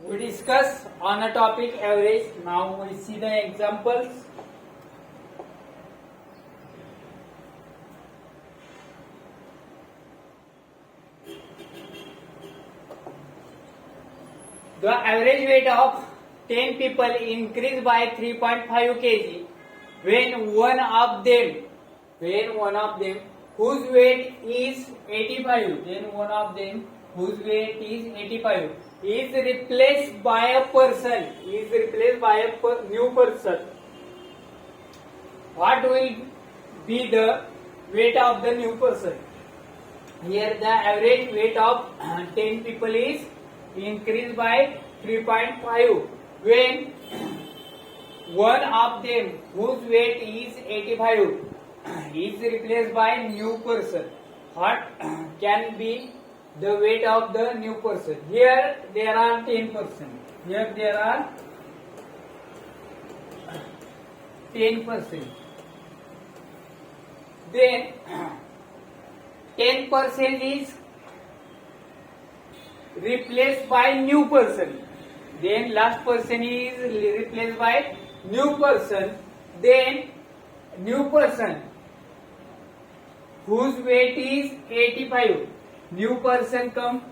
We discuss on a topic average. Now we see the examples. The average weight of 10 people increased by 3.5 kg when one of them whose weight is 85, then one of them whose weight is 85 is replaced by a new person. What will be the weight of the new person? Here the average weight of 10 people is increased by 3.5 when one of them whose weight is 85 is replaced by new person. What can be the weight of the new person? Here there are 10%. Here there are 10%. Then 10% is replaced by new person. Then last person is replaced by new person. Then new person whose weight is 85. New person come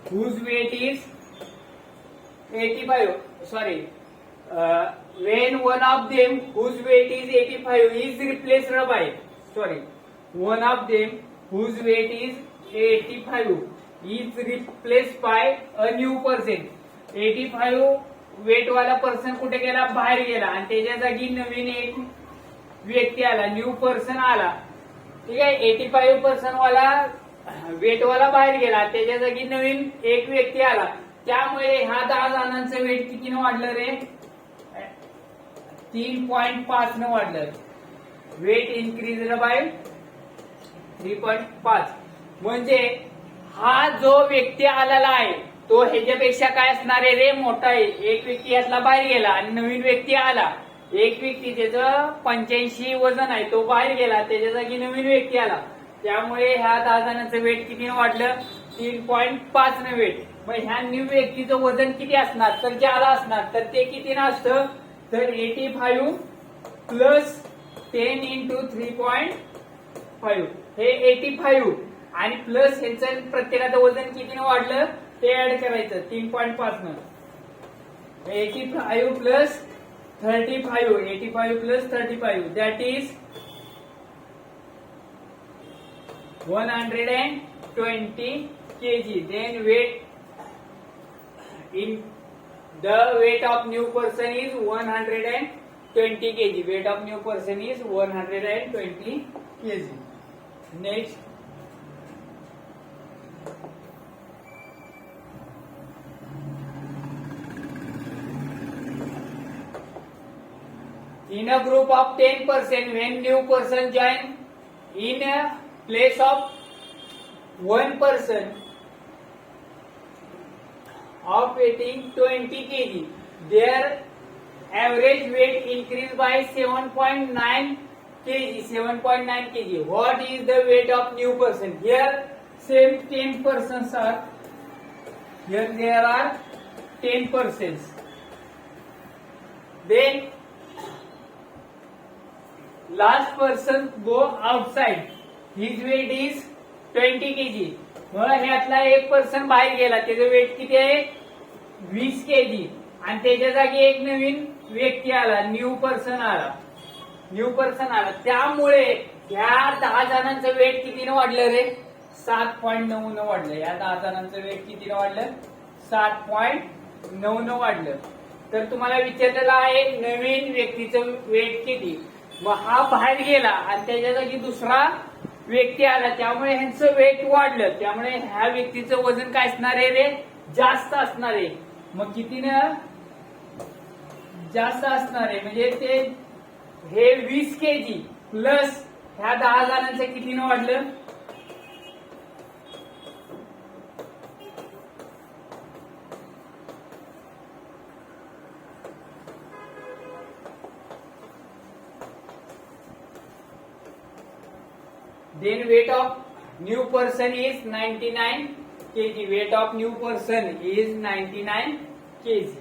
whose weight is 85. When one of them whose weight is 85 is replaced by one of them whose weight is 85 is replaced by a new person. 85 wait वाला person कुठे गेला? बाहेर गेला आणि त्याच्या जागी नवीन एक व्यक्ती आला, न्यू पर्सन आला. ठीक आहे. 85% वाला वेट वाला बाहेर गेला, त्याच्या जागी नवीन एक व्यक्ती आला. त्यामुळे ह्या 10 जणांचं वेट कितीने वाढलं रे? 3.5 ने वाढलं. Weight increase by 3.5. म्हणजे हा जो व्यक्ती आलेला आहे तो ह्याच्यापेक्षा काय असणार आहे रे? मोठा आहे. एक व्यक्ती यातला बाहेर गेला आणि नवीन व्यक्ती आला. एक व्यक्ती ज्याचं 85 वजन आहे तो बाहेर गेला, त्याच्या जागी नवीन व्यक्ती आला. त्यामुळे ह्या 10 जणांचं वेट कितीने वाढलं? 3.5 ने वेट. मग ह्या न्यू व्यक्तीचं वजन किती असणार? तर ज्याला असणार तर ते कितीने असतं? तर 85 प्लस 10 इंटू 3.5 हे 85 आणि प्लस ह्याचं प्रत्येकाचं वजन कितीने वाढलं ते ऍड करायचं 3.5 न. 85 plus 35, 85 plus 35, that is 120 kg. Then the weight of new person is 120 kg. Weight of new person is 120 kg. Next. In a group of 10%, when new person join in a place of one person of weighing 20 kg, their average weight increased by 7.9 kg. 7.9 kg. What is the weight of new person? Here same 10 persons are. Here there are 10 persons. Then last person go outside. His weight is 20 kg. मग ह्यातला एक person बाहेर गेला, त्याचं wait किती आहे? 20 kg. आणि त्याच्या जागी एक नवीन व्यक्ती आला, न्यू पर्सन आला. त्यामुळे ह्या 10 जणांचं वेट कितीने वाढलं रे? 7.9 न वाढलं. या 10 जणांचं वेट कितीने वाढलं? 7.9 न वाढलं. तर तुम्हाला विचारलेलं आहे नवीन व्यक्तीचं वेट किती? मग हा बाहेर गेला आणि त्याच्या जागी दुसरा व्यक्ती आला, त्यामुळे ह्यांचं वेट वाढलं. त्यामुळे ह्या व्यक्तीचं वजन काय असणार आहे रे? जास्त असणार आहे. मग कितीनं जास्त असणार आहे? म्हणजे ते हे 20 kg प्लस ह्या 10 जणांचं कितीनं वाढलं? Then weight of new person is 99 kg. Weight of new person is 99 kg.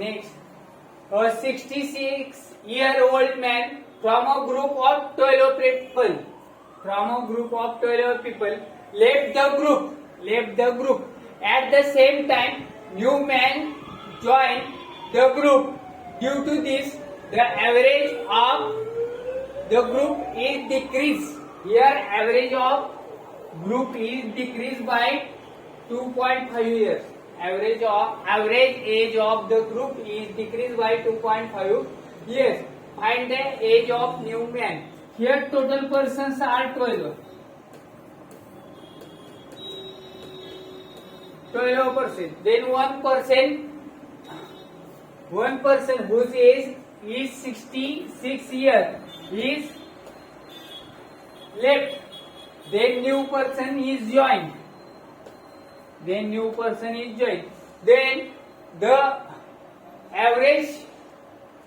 Next, a 66-year-old man from a group of 12 people, left the group. At the same time, new man joined the group. Due to this, the average of the group is decreased. Here, average of group is decreased by 2.5 years. Average age of the group is decreased by 2.5 years. Find the age of new man. Here total persons are 12. 12%. Then one person whose age is 66 years is left. Then new person is joined. Then the average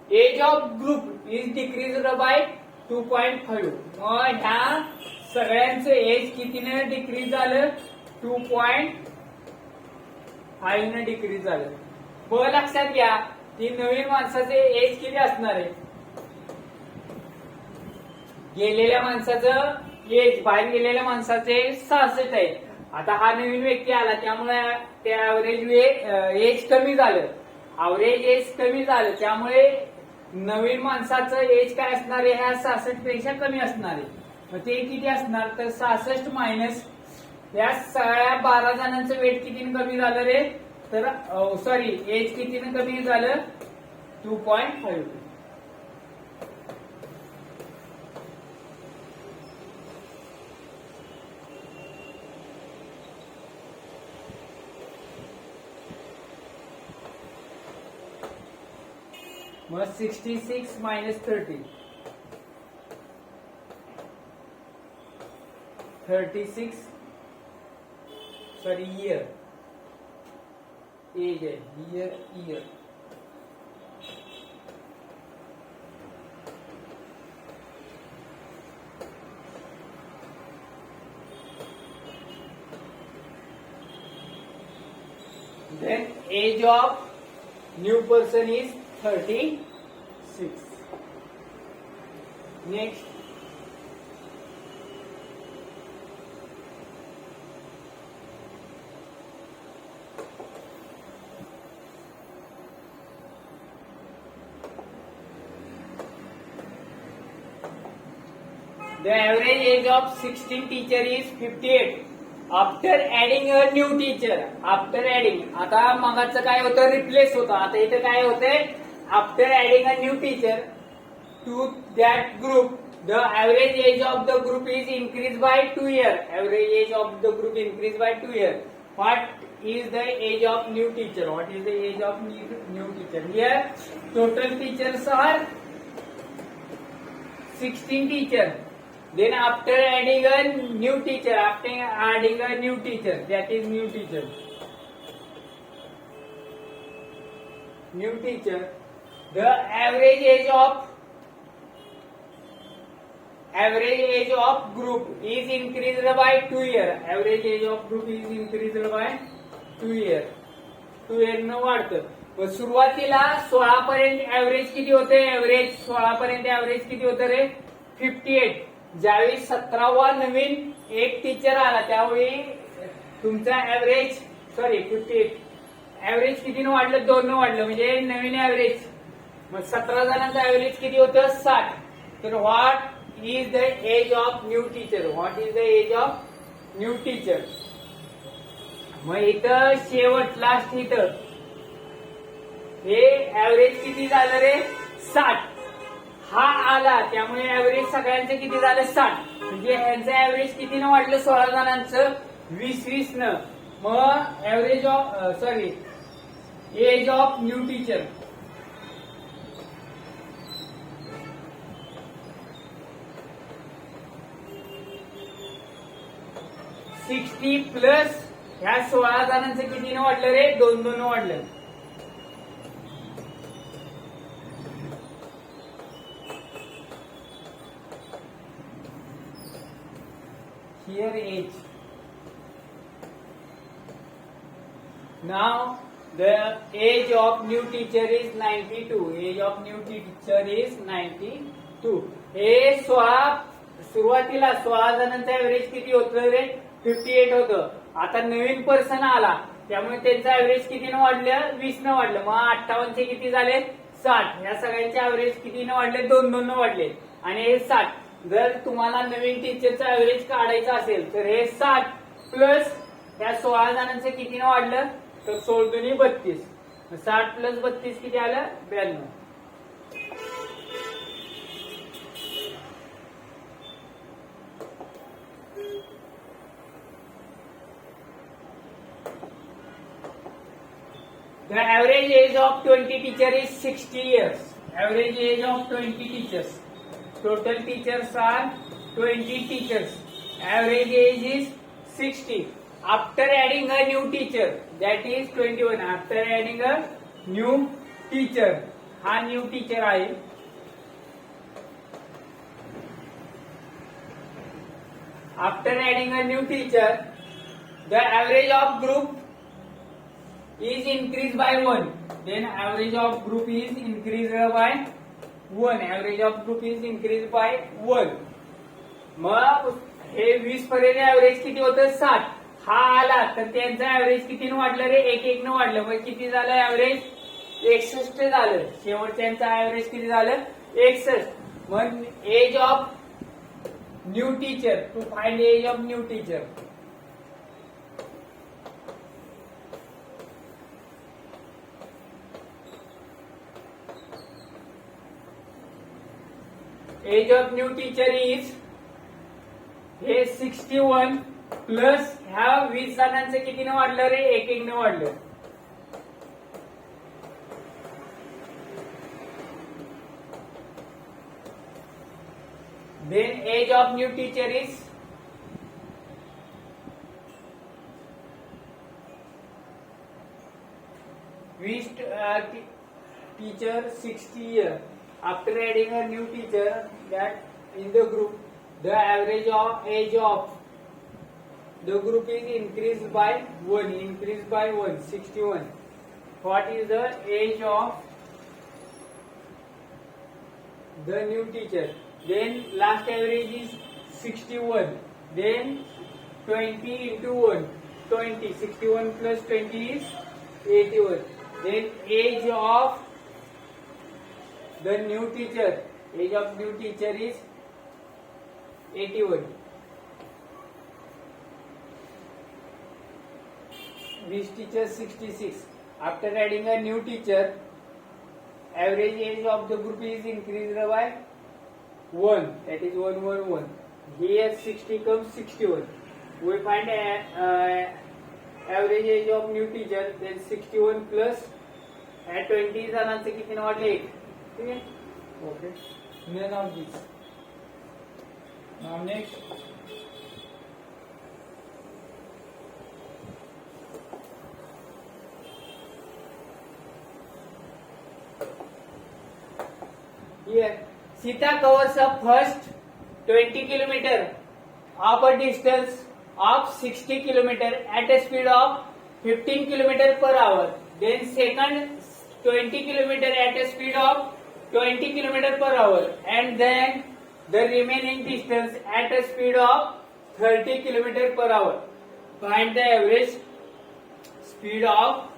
age of group is decreased by 2.5. मग ह्या सगळ्यांचं as कितीने decrease झालं? 2.5 ने decrease झालं. मग लक्षात घ्या की नवीन माणसाचे as किती असणार आहे? गेलेल्या माणसाचं एज, बाहेर गेलेल्या माणसाचे 66 आहे. आता हा नवीन व्यक्ती आला त्यामुळे ते ऍव्हरेज एज कमी झालं. त्यामुळे नवीन माणसाचं एज काय असणार आहे? ह्या 66 पेक्षा कमी असणार आहे. मग ते किती असणार? तर 66 मायनस या सगळ्या 12 जणांचं वेट कितीने कमी झालं रे? तर सॉरी, एज कितीने कमी झालं? 2.5. मग 66 minus 30. 36 सॉरी year एज है year. Then age of new person is 36. Next, the average age of 16 teacher is 58. After adding a new teacher. आता मगाचं काय होतं? रिप्लेस होतं. आता इथे काय होतंय? After adding a new teacher to that group the average age of the group is increase by 2 years. Average age of the group increase by 2 years. What is the age of new teacher? Here total teachers are 16 teacher. Then after adding a new teacher, that is new teacher. The average age of group is increased by 2 years. Average age of group is increased by 2 years. 2 years न वाढतं. सुरुवातीला 16 पर्यंत average किती होते? 16 पर्यंत average किती होतं रे? 58. ज्यावेळी 17वा नवीन एक टीचर आला त्यावेळी तुमचा ऍव्हरेज 58. ऍव्हरेज कितीनं वाढलं? 2 न वाढलं. म्हणजे नवीन ऍव्हरेज. मग 17 जणांचं ऍव्हरेज किती होतं? 60. तर what is the age of new teacher? मग इथं शेवट लास्ट इथं हे ऍव्हरेज किती झालं रे? 60. हा आला त्यामुळे ऍव्हरेज सगळ्यांचं किती झालं? 60. म्हणजे ह्यांचं ऍव्हरेज कितीनं वाढलं? 16 जणांचं 20 न. मग average of age of new teacher 60 plus ह्या 16 जणांचं कितीनं वाढलं रे? 2 वाढलं. here age. Now the age of new teacher is 92. Age of new teacher is 92. हे 16 सुरुवातीला 16 जणांचं ऍव्हरेज किती होतं रे? 58 होतं. आता नवीन पर्सन आला त्यामुळे त्यांचं ऍव्हरेज कितीनं वाढलं? 20 न वाढलं. मग 58 चे किती झाले? 60. या सगळ्यांचे ऍव्हरेज कितीनं वाढले? 2-2 न वाढले. आणि हे 60. जर तुम्हाला नवीन टीचरचं ऍव्हरेज काढायचं असेल तर हे 60 प्लस या 16 जणांचं कितीनं वाढलं? तर 16 32. 60 प्लस 32 किती आलं? 92. The average age of 20 teacher is 60 years. Average age of 20 teachers. Total teachers are 20 teachers. Average age is 60. After adding a new teacher, that is 21. After adding a new teacher, हा new teacher आहे. After adding a new teacher, the average of group is increased by 1. Then average of group is increased by 1. Average of group is increased by 1. मग हे 20 पर्यंत average किती होतं? 60. हा आला तर त्यांचं average कितीनं वाढलं रे? 1-1 न वाढलं. मग किती झालं ऍव्हरेज? 61 झालं. शेवटच्यांचं ऍव्हरेज किती झालं? 61. मग age of new teacher, to find age of new teacher. Age of new teacher is हे 61 प्लस ह्या 20 जणांचं कितीनं वाढलं रे? 1-1 न वाढलं. Then age of new teacher is 20 teacher 60 year. After adding a new teacher, that in the group, the average of age of the group is increased by 1. Increased by 1, 61. What is the age of the new teacher? Then last average is 61. Then 20 into 1, 20. 61 plus 20 is 81. Then age of the new teacher. Age of new teacher is 81. 20 teachers 66. After adding a new teacher, average age of the group is increased by 1. That is 1, 1, 1. Here 60 comes 61. We find average age of new teacher. Then 61 plus at 20 जणांचे किती वाढले? ठीक आहे. Okay. None of this. Now next. Here, Sita covers the first 20 kilometer of a distance of 60 kilometer at a speed of 15 kilometer per hour. Then second 20 kilometer at a speed of 20 kilometer per hour, and then the remaining distance at a speed of 30 kilometer per hour. Find the average speed of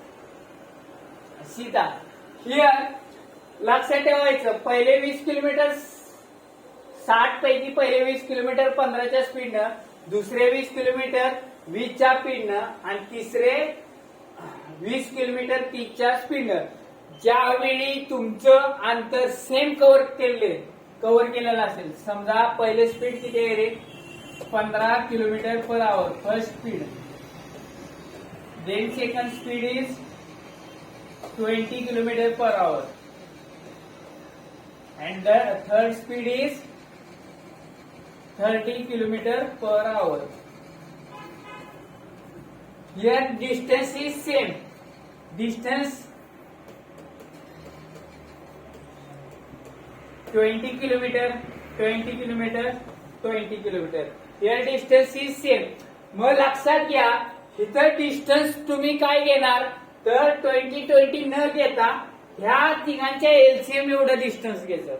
Sita. Here लक्षात ठेवायचं, पहिले 20 kilometre 60 पैकी पहिले 20 kilometre 15च्या स्पीडनं, दुसरे 20 kilometre 20च्या स्पीडनं आणि तिसरे 20 kilometre 30च्या स्पीडनं. ज्यावेळी तुमचं अंतर सेम कव्हर केलेलं असेल, समजा पहिले स्पीड किती आहे रे? 15 kilometre per hour first speed. Then second speed is 20 kilometre per hour. And the third speed is 30 km per hour. Here distance is same. Distance 20 km, 20 km, 20 km. Here distance is same. मग लक्षात घ्या इथं distance तुम्ही काय घेणार तर 20-20 न घेता ह्या तिघांच्या एलसीएम एवढं डिस्टन्स घ्यायचं.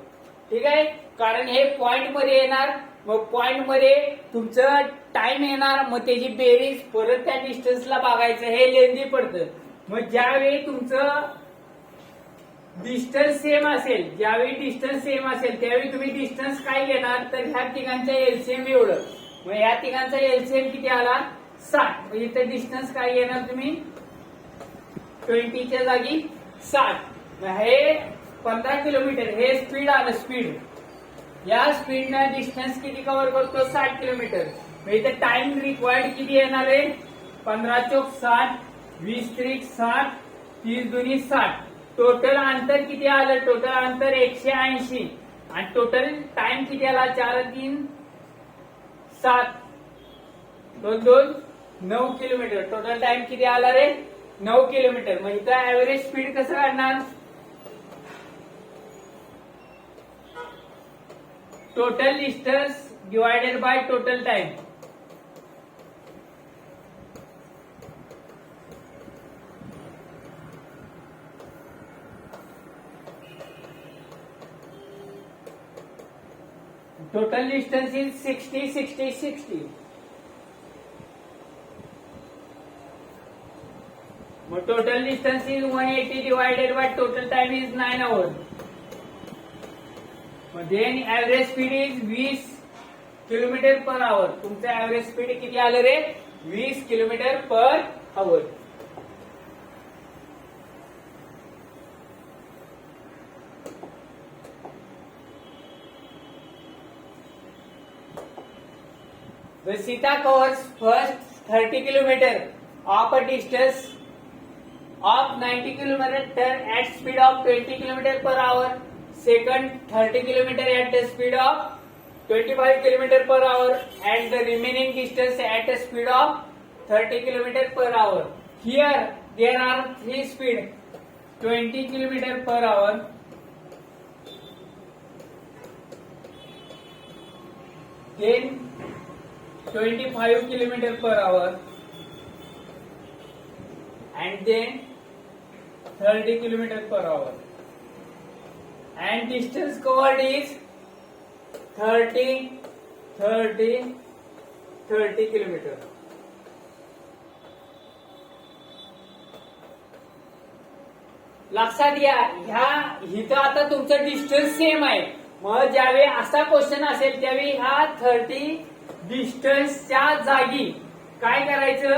ठीक आहे, कारण हे पॉइंट मध्ये येणार, मग पॉइंट मध्ये तुमचं टाइम येणार, मग त्याची बेरीज परत त्या डिस्टन्सला बघायचं, हे लेंदी पडतं. मग ज्यावेळी तुमचं डिस्टन्स सेम असेल, ज्यावेळी डिस्टन्स सेम असेल त्यावेळी तुम्ही डिस्टन्स काय घेणार तर ह्या तिघांच्या एलसीएम एवढं. मग ह्या तिघांचा एलसीएम किती आला 60. मग इथं डिस्टन्स काय घेणार तुम्ही 20च्या जागी 60. हे 15 किलोमीटर हे स्पीड आलं. स्पीड या स्पीडनं डिस्टन्स किती कव्हर करतो 60 किलोमीटर. मग इथं टाइम रिक्वायर्ड किती येणार आहे 15 चौक 60, 20 त्रिक 60, 30 दुनी 60. टोटल अंतर किती आलं टोटल अंतर 180 आणि टोटल टाइम किती आला 4-3 7 2-2 9 किलोमीटर. टोटल टाइम किती आला रे 9 किलोमीटर. मग इथं ऍव्हरेज स्पीड कसं काढणार total distance divided by total time. Total distance is 60-60-60. मग total distance is 180 divided by total time is 9 hours. Then average speed is 20 kilometre per hour. तुमचं average speed किती आलं रे 20 kilometre per hour. The Sita covers first 30 kilometer of a distance of 90 kilometer at speed of 20 kilometer per hour. Second 30 kilometer at the speed of 25 kilometer per hour and the remaining distance at a speed of 30 kilometer per hour. Here there are three speed 20 kilometer per hour, then 25 kilometer per hour and then 30 kilometer per hour. And distance covered is 30 kilometer. लक्षात घ्या ह्या इथं आता तुमचं distance same आहे. मग ज्यावेळी असा question असेल त्यावेळी ह्या 30 डिस्टन्सच्या जागी काय करायचं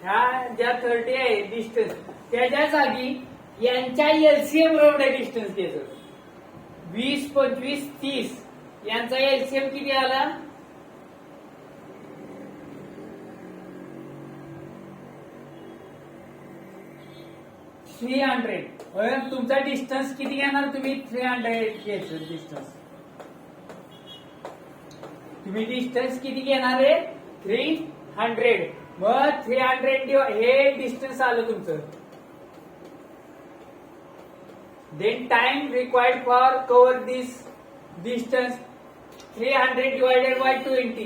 ह्या ज्या 30 आहे डिस्टन्स त्याच्या जागी यांच्या एलसीएम एवढं डिस्टन्स घ्यायचं. 20, 25, 30 यांचा एलसीएम किती आला 300. तुमचा डिस्टन्स किती घेणार तुम्ही 300 घ्यायचं डिस्टन्स. तुम्ही डिस्टन्स किती घेणार आहे 300. मग 300 हे डिस्टन्स आलं तुमचं. Then time required for cover this distance 300 divided by 20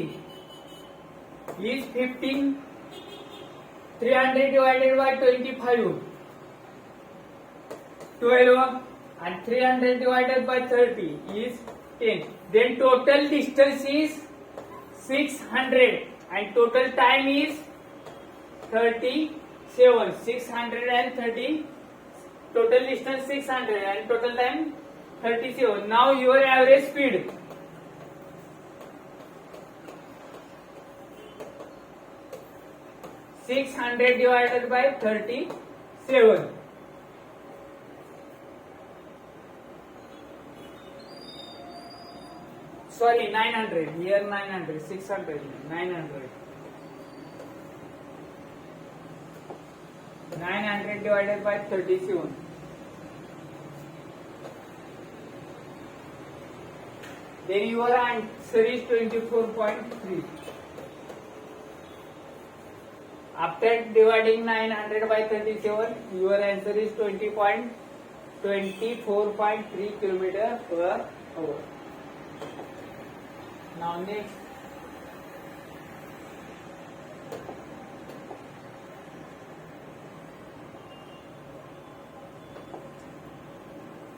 is 15. 300 divided by 25 12 and 300 divided by 30 is 10. Then total distance is 600 and total time is 37. 630. Total distance 600 and total time 37. Now your average speed. (600 divided by 37). Sorry, 900. Here 900. 600. 900. 900 divided by 37. Then your answer is 24.3. After dividing 900 by 37, your answer is 24.3 kilometer per hour. Now next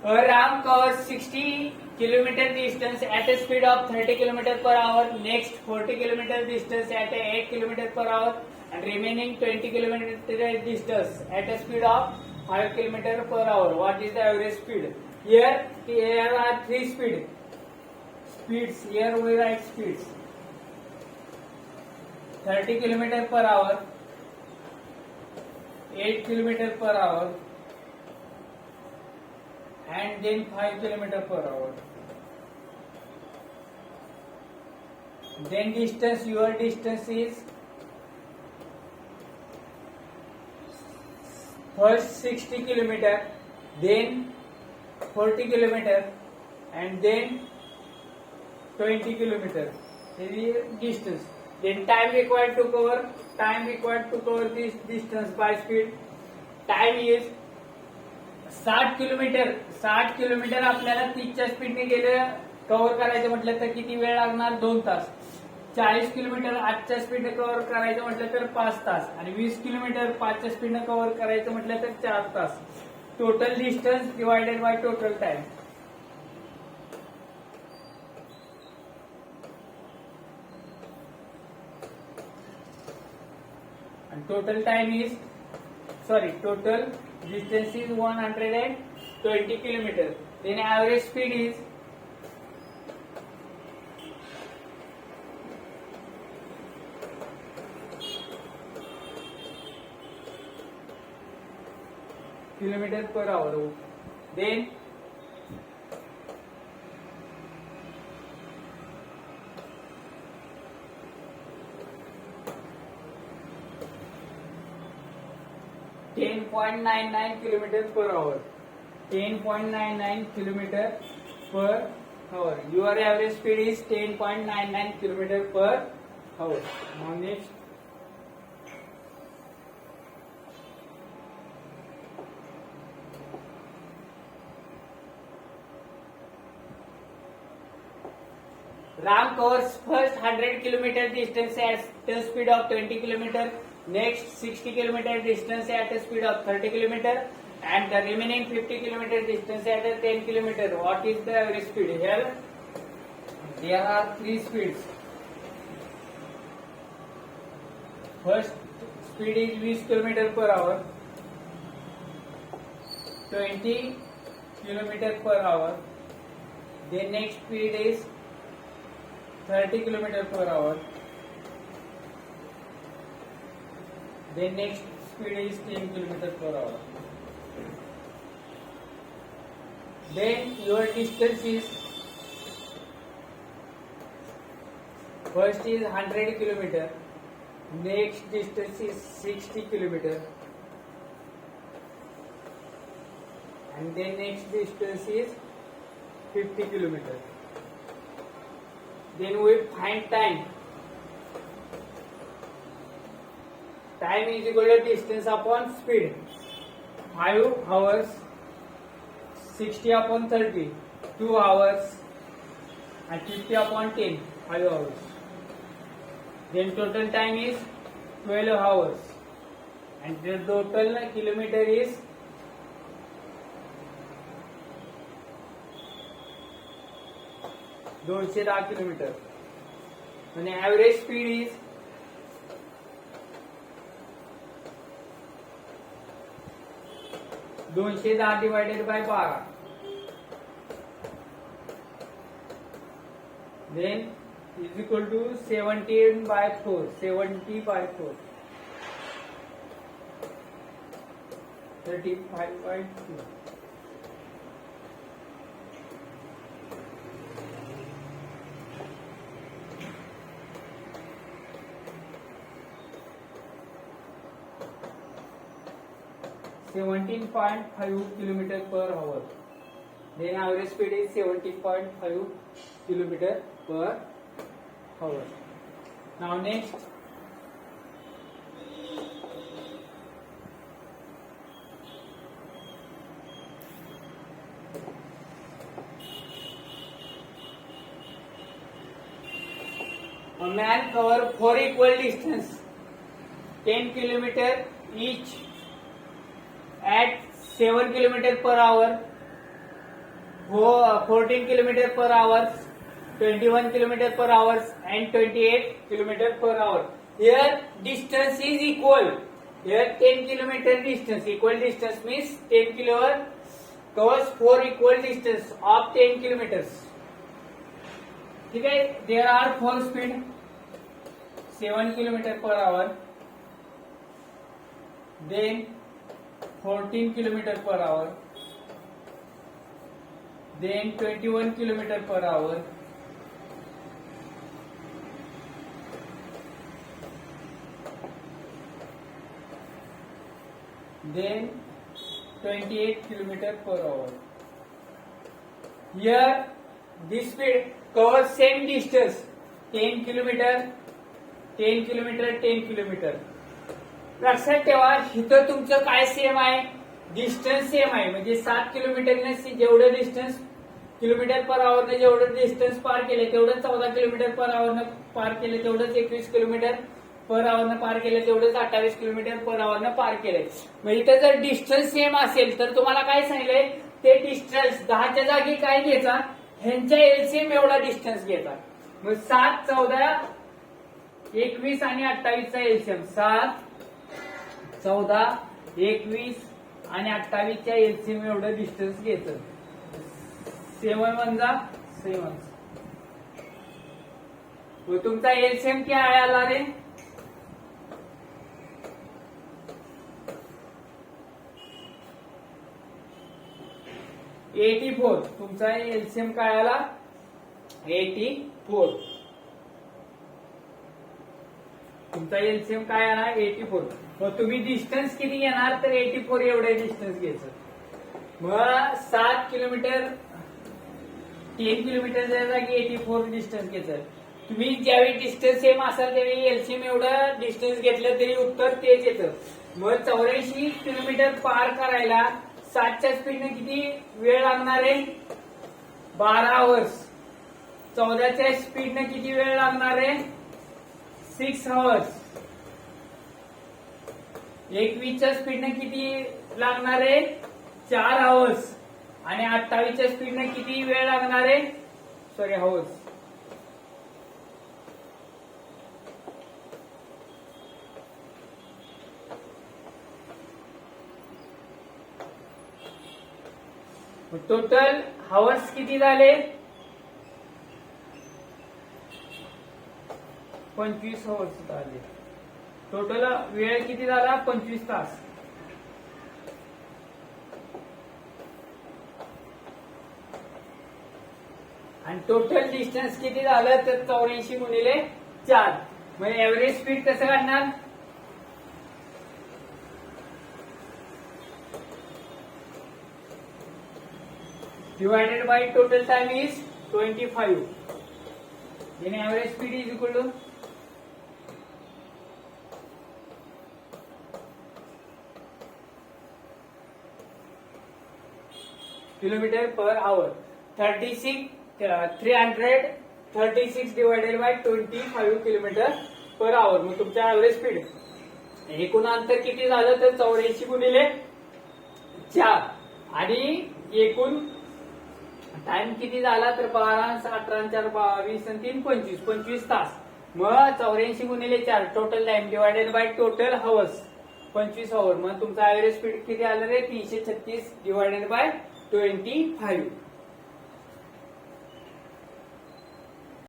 A ram covers 60 kilometer distance at a speed of 30 kilometer per hour. Next 40 kilometer distance at 8 kilometer per hour, and remaining 20 kilometer distance at a speed of 5 kilometer per hour. What is the average speed? Here are three speeds. Here we write speeds. 30 kilometer per hour, 8 kilometer per hour, and then 5 kilometer per hour. Then distance, your distance is first 60 kilometer, then 40 kilometer, and then 20 kilometer. This is distance. Then time required to cover this distance by speed. Time is 60 kilometre आपल्याला 30च्या स्पीडने गेलं cover करायचं म्हटलं तर किती वेळ लागणार? 2 तास. 40 kilometre 8च्या स्पीडने कव्हर करायचं म्हटलं तर 5 तास, आणि 20 किलोमीटर 5च्या स्पीडने कव्हर करायचं म्हटलं तर 4 तास. Total distance divided by total time. And total distance is 120 kilometers. Then average speed is kilometer per hour. Then 10.99 kilometer per hour. 10.99 kilometer per hour. Your average speed is 10.99 kilometer per hour. Now next. Ram covers first 100 kilometer distance at the speed of 20 kilometer. Next 60 kilometer distance at a speed of 30 kilometer, and the remaining 50 kilometer distance at a 10 kilometer. What is the average speed? Here there are three speeds. First speed is 20 kilometer per hour, 20 kilometer per hour. Then next speed is 30 kilometer per hour. Then next speed is 10 kilometer per hour. Then your distance is first is 100 kilometer. Next distance is 60 kilometer. And then next distance is 50 kilometer. Then we find time. Time is equal to distance upon speed. 5 hours, 60 upon 30, 2 hours, and 50 upon 10, 5 hours. Then total time is 12 hours, and the total kilometer is 210 kilometer. And the average speed is 210 divided by 12. Then is equal to 17 by 4. 70 by 4. 35 by 2. .5 kilometer per hour. Then average speed is 17.5 kilometer per hour. Now next. A man cover 4 equal distance, 10 kilometer each at 7 kilometer per hour, 14 kilometer per hour, 21 kilometer per hour, and 28 kilometer per hour. Here distance is equal. Here 10 kilometer distance. Equal distance means 10 kilometer covers 4 equal distance of 10 kilometers. ठीक है. There are 4 speed. 7 kilometer per hour. Then 14 kilometer per hour. Then 21 kilometer per hour. Then 28 kilometer per hour. Here this speed covers same distance 10 kilometer, 10 kilometer, 10 kilometer. लक्षात ठेवा इथं तुमचं काय same आहे, distance same आहे. म्हणजे 7 किलोमीटरने जेवढं डिस्टन्स किलोमीटर पर आवरने जेवढं डिस्टन्स पार केले तेवढं 14 किलोमीटर पर आवरनं पार केले तेवढंच 21 किलोमीटर पर आवरनं पार केले तेवढंच 28 किलोमीटर पर आवरनं पार केले. मग इथं जर डिस्टन्स सेम असेल तर तुम्हाला काय सांगितलंय, ते डिस्टन्स 10च्या जागी काय घ्यायचा, ह्यांच्या एलसीएम एवढा डिस्टन्स घ्यायचा. मग 7, 14, 21 आणि 28चा एलसीएम 7, 14, 21 आणि 28च्या एलसीएम एवढं डिस्टन्स घ्यायचं. 7 1 जा 7. तुमचा एलसीएम क्या आला रे, $84. तुमचा एलसीएम काय आला, 84. तुमचा एलसीएम काय आला, 84. मग तुम्ही डिस्टन्स किती घेणार, तर 84 एवढे डिस्टन्स घ्यायचं. मग 7 किलोमीटर 10 किलोमीटरच्या जागी 84 डिस्टन्स घ्यायचं. तुम्ही ज्यावेळी डिस्टन्स सेम असाल त्यावेळी एलसीएम एवढं डिस्टन्स घेतलं तरी उत्तर तेच येतं. मग 84 किलोमीटर पार करायला 7च्या स्पीडने किती वेळ लागणार आहे, 12 आवर्स. 14च्या स्पीडने किती वेळ लागणार आहे, 6 आवर्स. 21च्या स्पीडने किती लागणार आहे, 4 आवर्स. आणि 28च्या स्पीडने किती वेळ लागणार आहे, सॉरी आवर्स. टोटल आवर्स किती झाले, 25 आवर्स झाले. टोटल वेळ किती झाला, 25 तास. आणि टोटल डिस्टन्स किती झालं, तर 84 गुणिले 4. मग एव्हरेज स्पीड कसं काढणार, divided by total time is 25. Then average speed is equal to kilometer per hour. 336 divided by 25 kilometer per hour. मग तुमचा एव्हरेज स्पीड एकूण अंतर किती झालं, तर 84 गुणिले 4. आणि एकूण टाइम किती झाला, तर 12, 18, 4, 22 आणि 3, 25 तास. मग 84 गुणिले 4 total time divided by total hours 25 hour. मग तुमचा एव्हरेज स्पीड किती आलं रे, 336 डिवायडेड बाय 25.